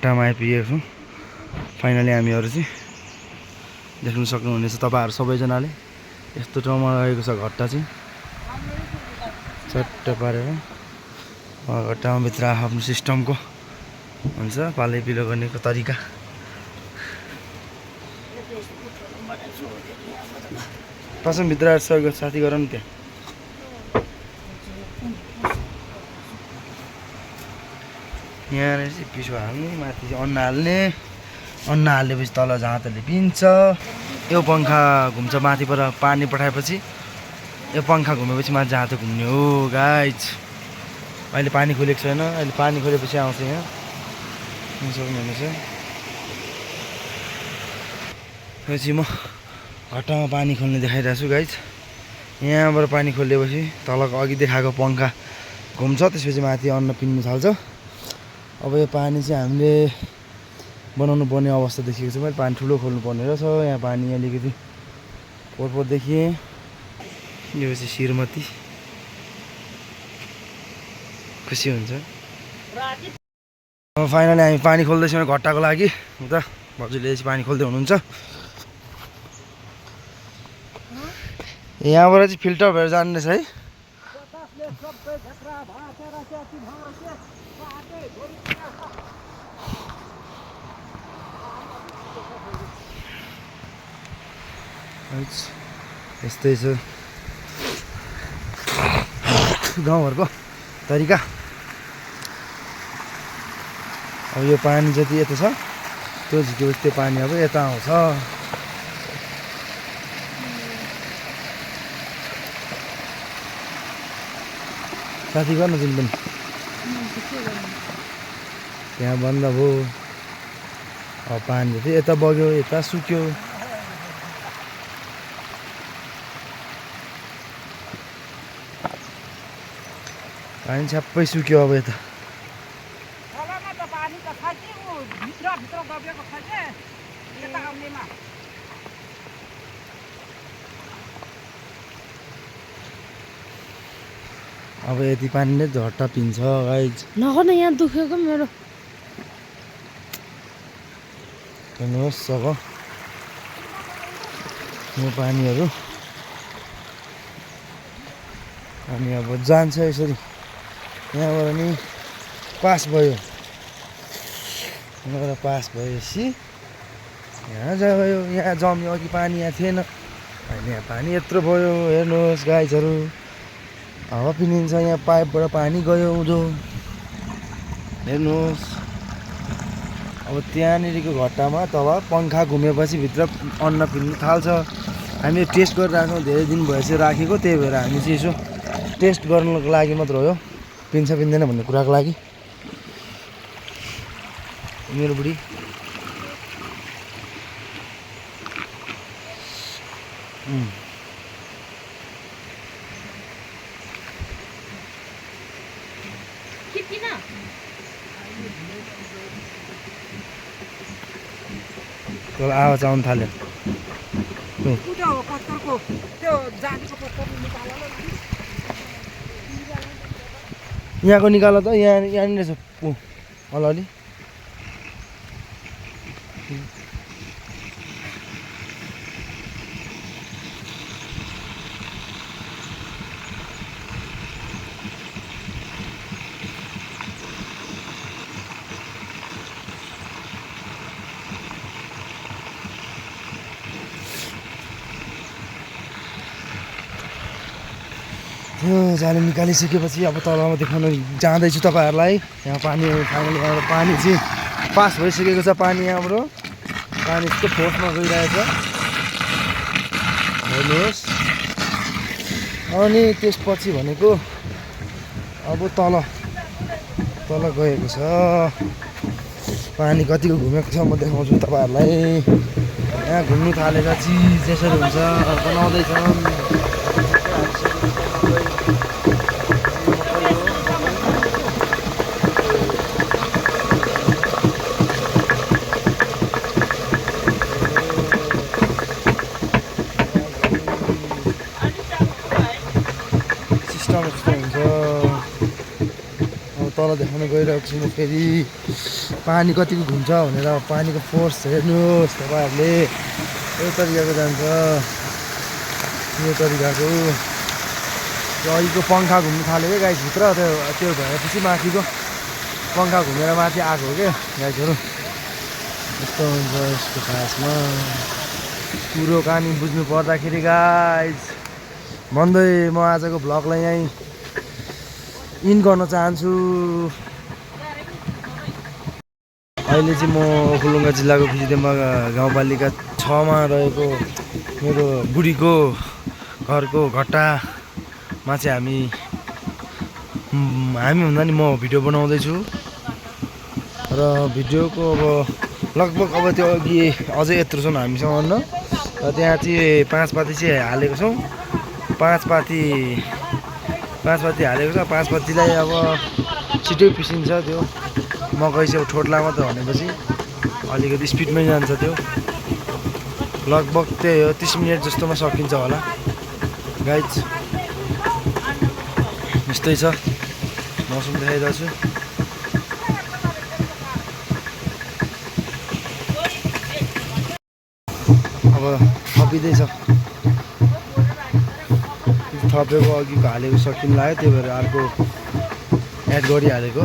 घट्टामा आइपुगेको छौँ फाइनली। हामीहरू चाहिँ देख्न सक्नुहुनेछ तपाईँहरू सबैजनाले यस्तो ठाउँमा रहेको छ घट्टा चाहिँ चट्ट पारेर। घट्टामा भित्र आफ्नो सिस्टमको हुन्छ पालै पिलो गर्नेको तरिका। कसम भित्र सहयोग साथी गर नि त्यहाँ। यहाँनिर चाहिँ पिसो हाल्ने, माथि चाहिँ अन्न हाल्ने, अन्न हालेपछि तल जाँतले पिन्छ। यो पङ्खा घुम्छ माथिबाट पानी पठाएपछि, यो पङ्खा घुमेपछि माथि जाँतो घुम्ने हो गाइज। अहिले पानी खोलेको छैन, अहिले पानी खोलेपछि आउँछ यहाँ सक्नुहुनेछ। पछि म घट्टामा पानी खोल्ने देखाइरहेको छु गाइज। यहाँबाट पानी खोलेपछि तलको अघि देखाएको पङ्खा घुम्छ, त्यसपछि माथि अन्न पिन्नु थाल्छ। अब यो पानी चाहिँ हामीले बनाउनु पर्ने अवस्था देखिएको छु मैले। पानी ठुलो खोल्नु पर्ने रहेछ। यहाँ पानी अलिकति पोर देखिए। यो चाहिँ श्रीमती खुसी हुन्छ। अब फाइनली हामी पानी खोल्दैछौँ घट्टाको लागि। उता भाउजूले चाहिँ पानी खोल्दै हुनुहुन्छ। यहाँबाट चाहिँ फिल्टर भएर जाने रहेछ है। यस्तै छ गाउँघरको तरिका। अब यो पानी जति यता छ त्यो झिकेपछि त्यो पानी अब यता आउँछ। साथी गर्न जुन पनि त्यहाँ बन्द भयो। अब पानी जति यता बग्यो, यता सुक्यो। पानी छ्याप्पै सुक्यो। अब यता अब यति पानीले झट्टा पिन्छ गाइज। नगर्नु यहाँ दुखेको मेरो। हेर्नुहोस् अब यो पानीहरू अनि अब जान्छ यसरी। यहाँबाट नि पास भयो। यहाँबाट पास भएपछि यहाँ गयो। यहाँ जम्यो अघि पानी यहाँ थिएन, अहिले यहाँ पानी यत्रो भयो। हेर्नुहोस् गाइजहरू, हावा पिनिन्छ। यहाँ पाइपबाट पानी गयो उँधो। हेर्नुहोस् अब त्यहाँनिरको घट्टामा तब पङ्खा घुमेपछि भित्र अन्न पिन्नु थाल्छ। हामी टेस्ट गरिरहेको छौँ, धेरै दिन भएपछि राखेको। त्यही भएर हामी चाहिँ यसो टेस्ट गर्नुको लागि मात्र हो। यो पिन्छ पिन्दैन भन्ने कुराको लागि। मेरो बुढी आवाज आउनु थाल्यो। यहाँको निकाल त। यहाँनिर छ अलि त्यो जाली निकालिसकेपछि अब तलमा देखाउन जाँदैछु तपाईँहरूलाई। यहाँ पानी फाइनली यहाँबाट पानी चाहिँ पास भइसकेको छ। पानी यहाँबाट पानी यस्तो फोर्समा गइरहेछ हेर्नुहोस्। अनि त्यसपछि भनेको अब तल गएको छ। पानी कतिको घुमेको छ म देखाउँछु तपाईँहरूलाई। यहाँ घुम्नु थालेका चिज यसरी हुन्छ। बनाउँदैछन् तल देखाउन गइरहेको छु म फेरि पानी कतिको घुम्छ भनेर पानीको फोर्स हेर्नुहोस् तपाईँहरूले यो तरिकाको जान्छ यो तरिकाको अहिलेको पङ्खा घुम्नु थाल्यो क्या गाइसभित्र त्यो भएपछि माथिको पङ्खा घुमेर माथि आएको हो क्या गाइसहरू यस्तो हुन्छ यसको खासमा कुरो कहानी बुझ्नु पर्दाखेरि गाइस भन्दै म आजको भ्लगलाई यहीँ इन गर्न चाहन्छु। अहिले चाहिँ म ओखलढुङ्गा जिल्लाको खिचिदेम्बा गाउँपालिका 6मा रहेको मेरो बुढीको घरको घट्टामा चाहिँ हामी भन्दा नि म भिडियो बनाउँदैछु र भिडियोको अब लगभग अब त्यो अघि अझै यत्रो छन् हामीसँग अन्न र त्यहाँ चाहिँ 5 पाती चाहिँ हालेको छौँ 5 पाती हालेको छ 5 पातीलाई अब छिटै पिसिन्छ त्यो मकै चाहिँ ठोट्ला मात्रै भनेपछि अलिकति स्पिडमै जान्छ त्यो लगभग त्यही हो 30 मिनट जस्तोमा सकिन्छ होला गाइज यस्तै छ मौसम देखाइरहेको छु अब थपिँदैछ थपेको अघिको हालेको सकिन लाग्यो त्यही भएर अर्को एड गरिहालेको